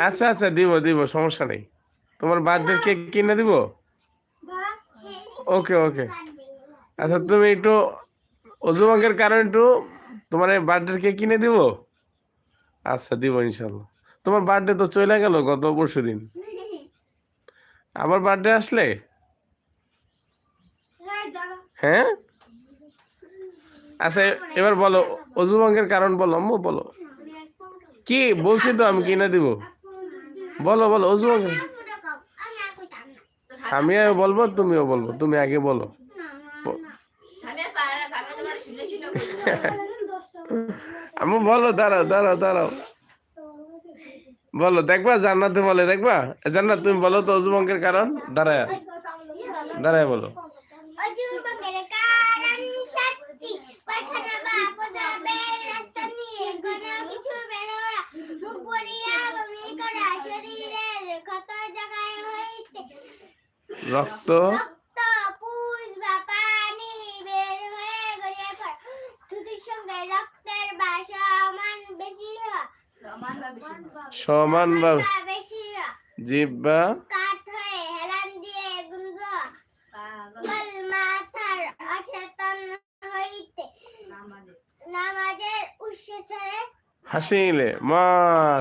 আচ্ছা আচ্ছা, দিব দিব, সমস্যা নেই। তোমার বার্থডে কেক কিনে দিব। ওকে ওকে। আচ্ছা তুমি একটু অজু ভঙ্গের কারণে একটু তোমার বার্থডে কেক কিনে দিব। আচ্ছা দিব ইনশাল্লাহ। তোমার বার্থডে তো চলে গেল গত পরশুদিন, আবার বার্থডে আসলে। হ্যাঁ আচ্ছা, এবার বলো অজু ভঙ্গের কারণ বলো, আম্মু বলো। কি বলছি তো আমি কিনে দিব। বলো বলো অজু ভঙ্গের। আমিও বলবো তুমিও বলবো, তুমি আগে বলো। আম্মু বলো, দাঁড়াও দাঁড়াও দাঁড়াও, বলো দেখবা জান্নাতে বলে দেখবা। জান্নাত তুমি বলো তো অজু ভঙ্গের কারণ, দাঁড়ায় দাঁড়ায় বলো। রক্ত সমান বা জিহ্বা হাসিলে মা